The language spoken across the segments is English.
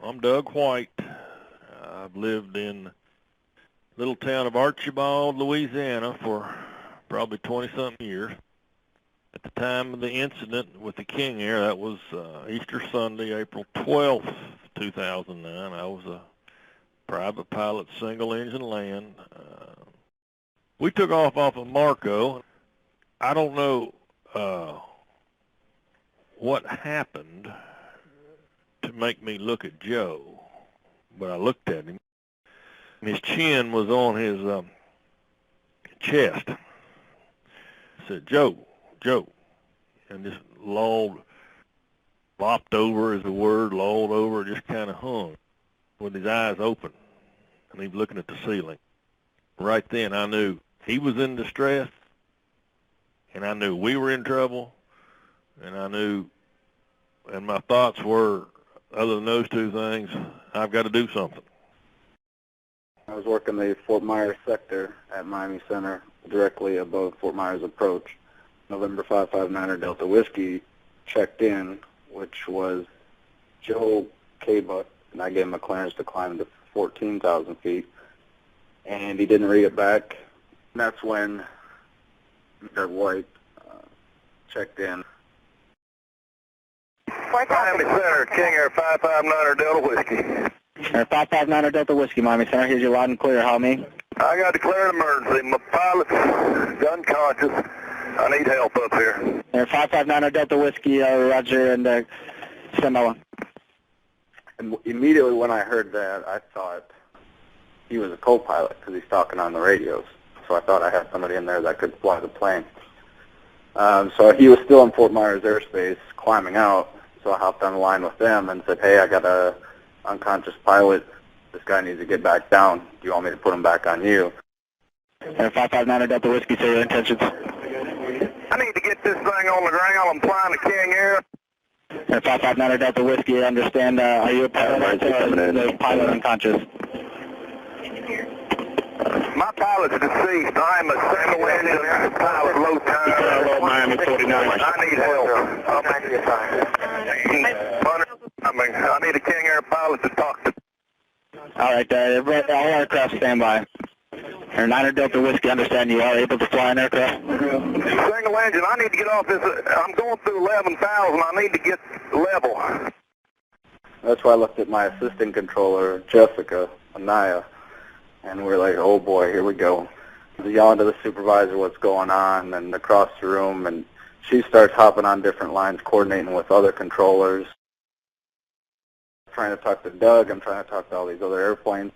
I'm Doug White. I've lived in the little town of Archibald, Louisiana for probably 20-something years. At the time of the incident with the King Air, that was Easter Sunday, April 12th, 2009. I was a private pilot, single-engine land. We took off of Marco. I don't know what happened to make me look at Joe, but I looked at him. His chin was on his chest. I said, Joe, and just lopped over is the word, lolled over, just kind of hung with his eyes open, and he was looking at the ceiling. Right then I knew he was in distress, and I knew we were in trouble, and I knew, and my thoughts were, other than those two things, I've got to do something. I was working the Fort Myers sector at Miami Center, directly above Fort Myers approach. November 559er Delta Whiskey checked in, which was Joe K-Buck, and I gave him a clearance to climb to 14,000 feet, and he didn't read it back. And that's when Mr. White checked in. Miami Center, King Air 559er Delta Whiskey. Air 559er Delta Whiskey, Miami Center. Here's your loud and clear. How me? I got declared emergency. My pilot's unconscious. I need help up here. Air 559er Delta Whiskey, Roger, and send that one. And immediately when I heard that, I thought he was a co-pilot because he's talking on the radios. So I thought I had somebody in there that could fly the plane. So he was still in Fort Myers airspace climbing out. So I hopped on the line with them and said, hey, I got a unconscious pilot. This guy needs to get back down. Do you want me to put him back on you? Air 559er Delta Whiskey, say your intentions. I need to get this thing on the ground. I'm flying the King Air. Air 559er Delta Whiskey, I understand. Are you a pilot? The pilot unconscious. My pilot's deceased. I'm a single-engine pilot, low time. Miami 49. I need help. I'll make you a time. I need a King Air pilot to talk to. All right, all aircraft stand by. Air 9er Delta Whiskey, understand you are able to fly an aircraft? Single engine, I need to get off this. I'm going through 11,000. I need to get level. That's why I looked at my assistant controller, Jessica, Anaya, and we're like, oh boy, here we go. Yelling to the supervisor what's going on and across the room, and she starts hopping on different lines, coordinating with other controllers. Trying to talk to Doug, I'm trying to talk to all these other airplanes,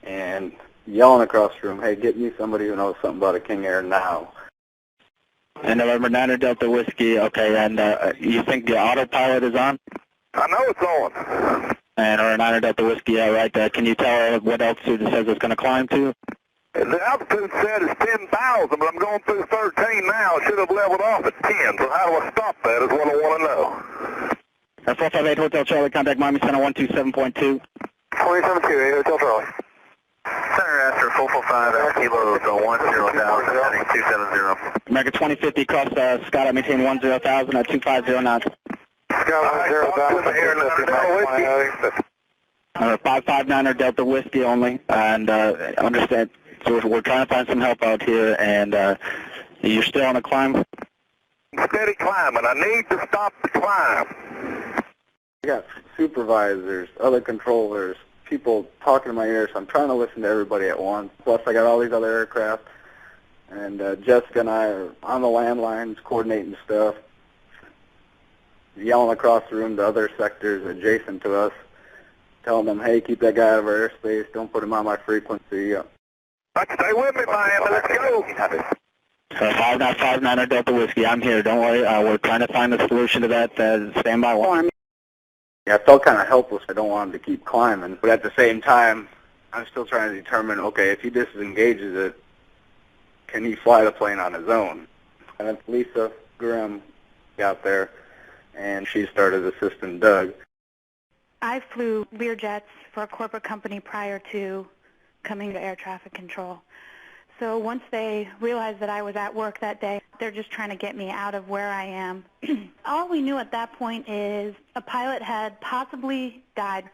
and yelling across the room, hey, get me somebody who knows something about a King Air now. And November 9er Delta Whiskey, okay, and you think the autopilot is on? I know it's on. And or 9er Delta Whiskey, all right, can you tell what altitude it says it's going to climb to? The altitude said it's 10,000, but I'm going through 13 now. It should have leveled off at 10, so how do I stop that is what I want to know. 458 Hotel Charlie, contact Miami Center 127.2. 272, Hotel Charlie. Center Astro 445, Kilo 10,000, heading 270. America 2050, cross Scott, maintain 10,000 at 250 knots. Scott 10,000, 559er Delta Whiskey only, and understand, so we're trying to find some help out here, and you're still on a climb? Steady climbing. I need to stop the climb. I got supervisors, other controllers, people talking in my ear, so I'm trying to listen to everybody at once. Plus, I got all these other aircraft, and Jessica and I are on the landlines coordinating stuff, yelling across the room to other sectors adjacent to us, telling them, hey, keep that guy out of our airspace, don't put him on my frequency. Stay with me, Miami, let's go. 559er Delta Whiskey, I'm here, don't worry, we're trying to find a solution to that, stand by one. I felt kind of helpless. I don't want him to keep climbing, but at the same time, I'm still trying to determine, okay, if he disengages it, can he fly the plane on his own? And then Lisa Grimm got there, and she started assisting Doug. I flew Learjets for a corporate company prior to coming to air traffic control. So once they realized that I was at work that day, they're just trying to get me out of where I am. All we knew at that point is a pilot had possibly died,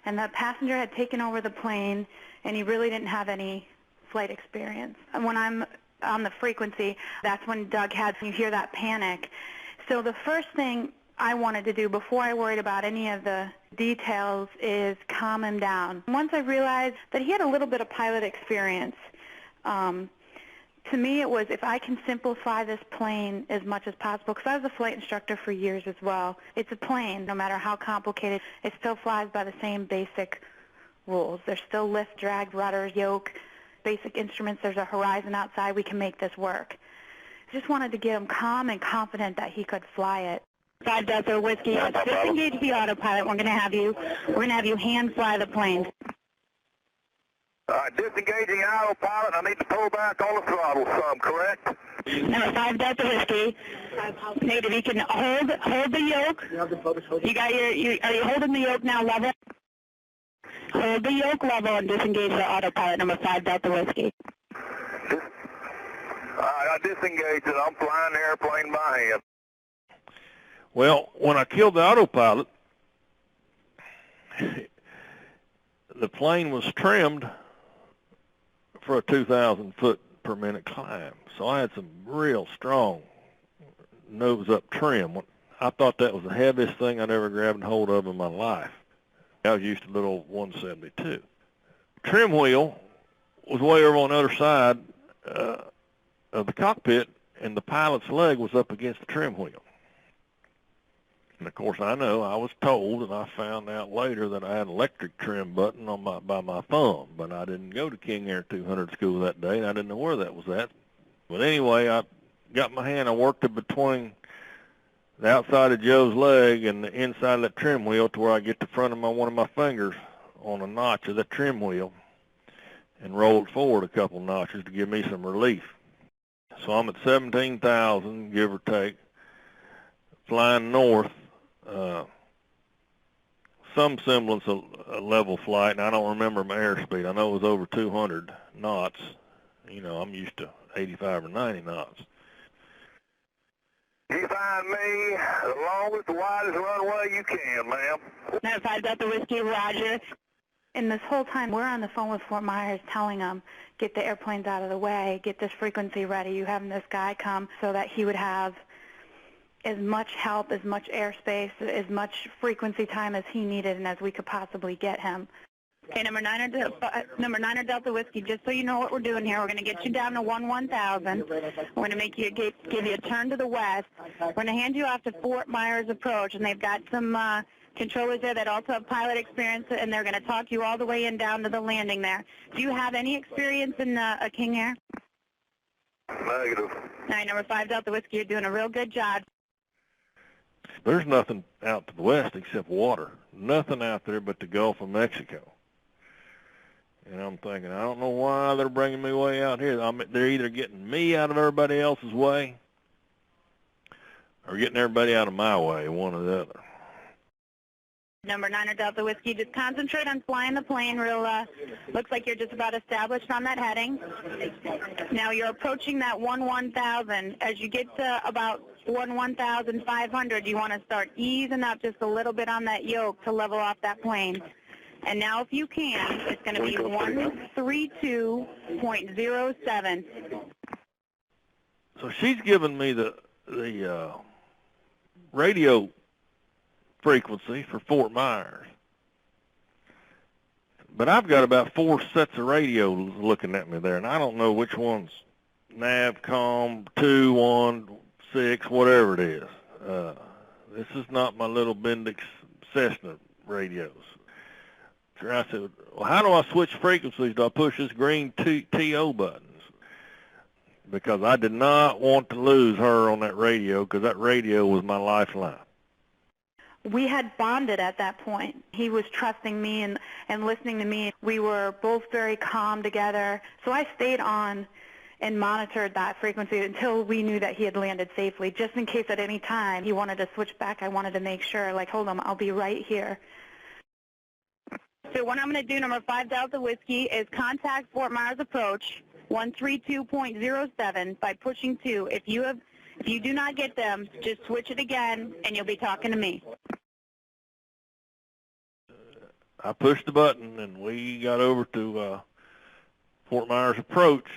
And the passenger had taken over the plane, and he really didn't have any flight experience. And when I'm on the frequency, that's when Doug had, you hear that panic. So the first thing I wanted to do before I worried about any of the details is calm him down. Once I realized that he had a little bit of pilot experience, to me it was, if I can simplify this plane as much as possible, because I was a flight instructor for years as well. It's a plane, no matter how complicated, it still flies by the same basic rules. There's still lift, drag, rudder, yoke, basic instruments. There's a horizon outside. We can make this work. I just wanted to get him calm and confident that he could fly it. 5 Delta Whiskey, disengage the autopilot. We're going to have you hand fly the plane. Disengaging autopilot. I need to pull back on the throttle some, correct? Number 5 Delta Whiskey. Nate, if you can hold the yoke. You got are you holding the yoke now level? Hold the yoke level and disengage the autopilot. Number 5 Delta Whiskey. I disengaged it. I'm flying the airplane by hand. Well, when I killed the autopilot, the plane was trimmed for a 2,000 foot per minute climb. So I had some real strong nose up trim. I thought that was the heaviest thing I'd ever grabbed hold of in my life. I was used to little 172. Trim wheel was way over on the other side of the cockpit, and the pilot's leg was up against the trim wheel. And of course, I know I was told, and I found out later, that I had an electric trim button on by my thumb, but I didn't go to King Air 200 school that day, and I didn't know where that was at. But anyway, I got my hand, I worked it between the outside of Joe's leg and the inside of that trim wheel to where I get the front of one of my fingers on a notch of that trim wheel and rolled forward a couple notches to give me some relief. So I'm at 17,000, give or take, flying north. Some semblance of a level flight, and I don't remember my airspeed. I know it was over 200 knots. You know, I'm used to 85 or 90 knots. You find me the longest, widest runway you can, ma'am. Number 5 Delta Whiskey, roger. And this whole time, we're on the phone with Fort Myers telling them, get the airplanes out of the way, get this frequency ready. You having this guy come so that he would have as much help, as much airspace, as much frequency time as he needed and as we could possibly get him. Okay, number 9 Delta Whiskey, just so you know what we're doing here, we're going to get you down to 11,000. We're going to make you give you a turn to the west. We're going to hand you off to Fort Myers Approach, and they've got some controllers there that also have pilot experience, and they're going to talk you all the way in down to the landing there. Do you have any experience in a King Air? Negative. All right, number 5 Delta Whiskey, you're doing a real good job. There's nothing out to the west except water. Nothing out there but the Gulf of Mexico. And I'm thinking, I don't know why they're bringing me way out here. They're either getting me out of everybody else's way or getting everybody out of my way, one or the other. Number 9 Delta Whiskey, just concentrate on flying the plane real, looks like you're just about established on that heading. Now you're approaching that 11,000. As you get to about 11,500, you want to start easing up just a little bit on that yoke to level off that plane. And now if you can, it's going to be 132.07. So she's given me the radio frequency for Fort Myers. But I've got about 4 sets of radios looking at me there, and I don't know which one's Navcom 2, 1, 6, whatever it is. This is not my little Bendix Cessna radios. So I said, well, how do I switch frequencies? Do I push this green TO buttons? Because I did not want to lose her on that radio, because that radio was my lifeline. We had bonded at that point. He was trusting me and listening to me. We were both very calm together. So I stayed on and monitored that frequency until we knew that he had landed safely, just in case at any time he wanted to switch back. I wanted to make sure, like, hold him, I'll be right here. So what I'm going to do, number 5 Delta Whiskey, is contact Fort Myers Approach 132.07 by pushing 2. If you do not get them, just switch it again, and you'll be talking to me. I pushed the button, and we got over to Fort Myers Approach,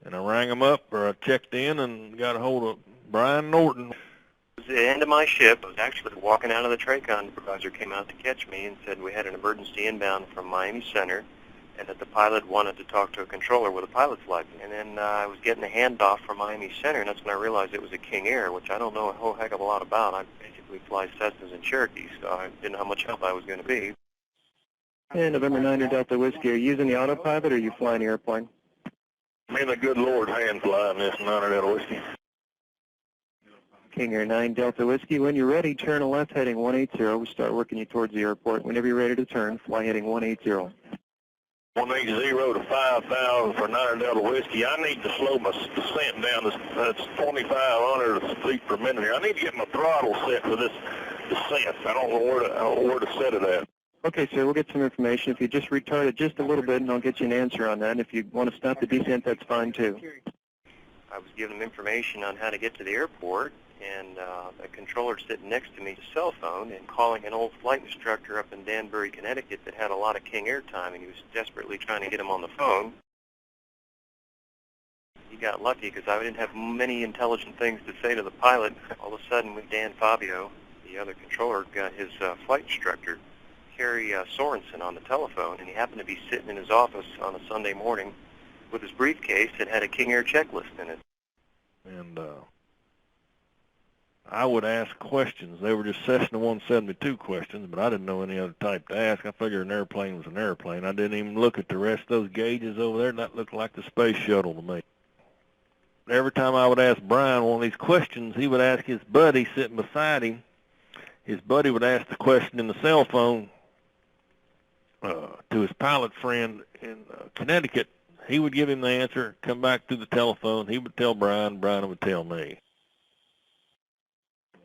and I rang him up, or I checked in and got a hold of Brian Norton. It was the end of my shift. I was actually walking out of the TRACON. The supervisor came out to catch me and said we had an emergency inbound from Miami Center, and that the pilot wanted to talk to a controller with a pilot's license. And then I was getting a handoff from Miami Center, and that's when I realized it was a King Air, which I don't know a whole heck of a lot about. I basically fly Cessnas and Cherokees, so I didn't know how much help I was going to be. And November 9 Delta Whiskey, are you using the autopilot or are you flying the airplane? Me and the good Lord's hand flying this 9 Delta Whiskey. King Air 9 Delta Whiskey, when you're ready, turn a left heading 180. We start working you towards the airport. Whenever you're ready to turn, fly heading 180. 180 to 5,000 for 9 Delta Whiskey. I need to slow my descent down. That's 2,500 feet per minute here. I need to get my throttle set for this descent. I don't know where to set it at. Okay, sir, we'll get some information. If you just retard it just a little bit, and I'll get you an answer on that. And if you want to stop the descent, that's fine, too. I was given information on how to get to the airport, and a controller sitting next to me, a cell phone, and calling an old flight instructor up in Danbury, Connecticut that had a lot of King Air time, and he was desperately trying to get him on the phone. He got lucky because I didn't have many intelligent things to say to the pilot. All of a sudden, with Dan Fabio, the other controller, got his flight instructor, Kerry Sorensen, on the telephone, and he happened to be sitting in his office on a Sunday morning with his briefcase that had a King Air checklist in it. And I would ask questions. They were just Cessna 172 questions, but I didn't know any other type to ask. I figured an airplane was an airplane. I didn't even look at the rest of those gauges over there, and that looked like the space shuttle to me. Every time I would ask Brian one of these questions, he would ask his buddy sitting beside him. His buddy would ask the question in the cell phone to his pilot friend in Connecticut. He would give him the answer, come back through the telephone. He would tell Brian, Brian would tell me.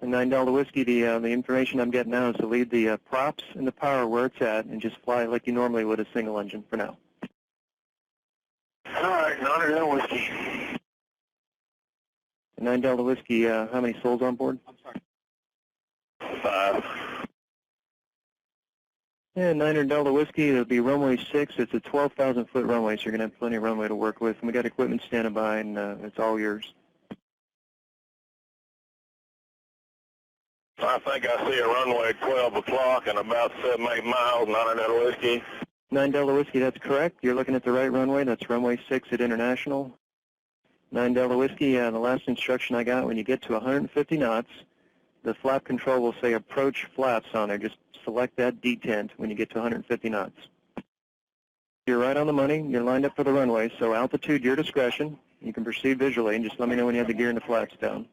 And 9 Delta Whiskey, the information I'm getting now is to leave the props and the power where it's at and just fly like you normally would a single engine for now. All right, 9 Delta Whiskey. 9 Delta Whiskey, how many souls on board? 5. Yeah, 9 Delta Whiskey, it'll be runway 6. It's a 12,000-foot runway, so you're going to have plenty of runway to work with. And we got equipment standing by, and it's all yours. I think I see a runway at 12 o'clock and about 7, 8 miles, 9 Delta Whiskey. 9 Delta Whiskey, that's correct. You're looking at the right runway. That's runway 6 at International. 9 Delta Whiskey, the last instruction I got, when you get to 150 knots, the flap control will say approach flaps on there. Just select that detent when you get to 150 knots. You're right on the money. You're lined up for the runway, so altitude, your discretion. You can proceed visually, and just let me know when you have the gear and the flaps down.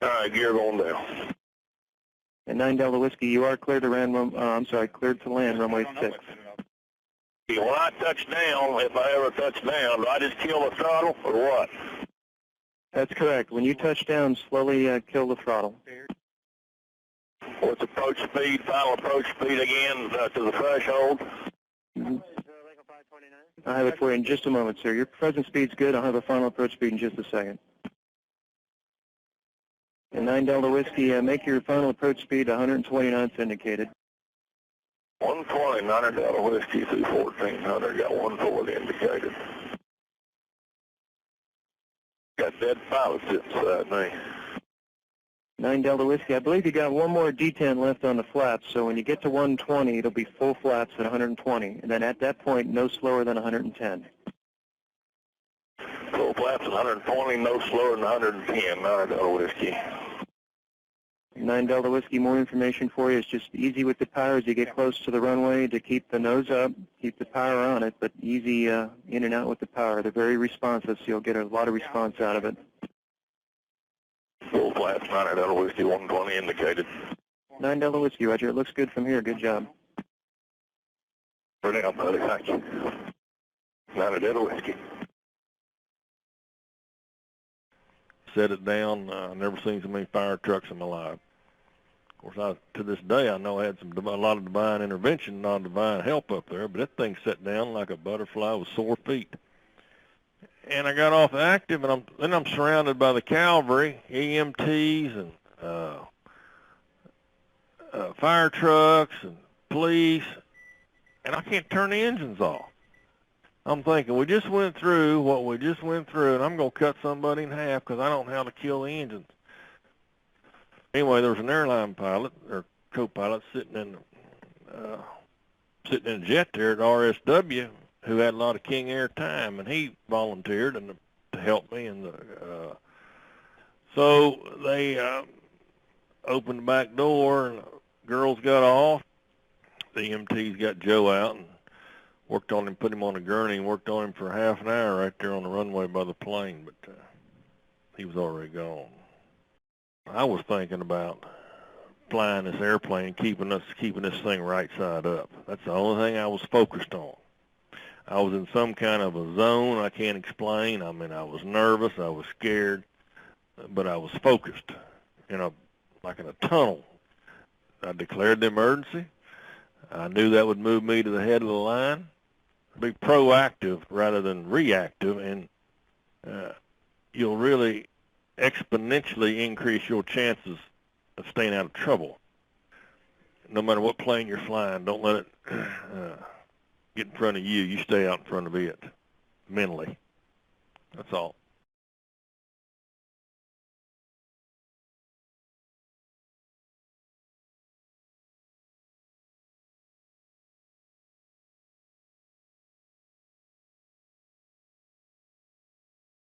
All right, gear going down. And 9 Delta Whiskey, you are cleared to cleared to land runway 6. When I touch down, if I ever touch down, do I just kill the throttle or what? That's correct. When you touch down, slowly kill the throttle. What's approach speed, final approach speed again to the threshold? I'll have it for you in just a moment, sir. Your present speed's good. I'll have a final approach speed in just a second. And 9 Delta Whiskey, make your final approach speed 120 knots indicated. 120, 9 Delta Whiskey through 1400, got 140 indicated. Got dead pilots inside me. 9 Delta Whiskey, I believe you got one more detent left on the flaps, so when you get to 120, it'll be full flaps at 120, and then at that point, no slower than 110. Full flaps at 120, no slower than 110, 9 Delta Whiskey. 9 Delta Whiskey, more information for you. It's just easy with the power as you get close to the runway to keep the nose up, keep the power on it, but easy in and out with the power. They're very responsive, so you'll get a lot of response out of it. Full flaps, 9 Delta Whiskey, 120 indicated. 9 Delta Whiskey, Roger. It looks good from here. Good job. Right down, buddy. Thank you. 9 Delta Whiskey. Set it down. I've never seen so many fire trucks in my life. Of course, to this day, I know I had a lot of divine intervention, not divine help up there, but that thing set down like a butterfly with sore feet. And I got off active, and I'm surrounded by the cavalry, EMTs, and fire trucks and police, and I can't turn the engines off. I'm thinking, we just went through what we just went through, and I'm going to cut somebody in half because I don't know how to kill the engines. Anyway, there was an airline pilot or co-pilot sitting in a jet there at RSW who had a lot of King Air time, and he volunteered to help me. And so they opened the back door, and the girls got off. The EMTs got Joe out and worked on him, put him on a gurney, and worked on him for half an hour right there on the runway by the plane, but he was already gone. I was thinking about flying this airplane, keeping this thing right side up. That's the only thing I was focused on. I was in some kind of a zone I can't explain. I mean, I was nervous, I was scared, but I was focused like in a tunnel. I declared the emergency. I knew that would move me to the head of the line. Be proactive rather than reactive, and you'll really exponentially increase your chances of staying out of trouble. No matter what plane you're flying, don't let it get in front of you. You stay out in front of it mentally. That's all.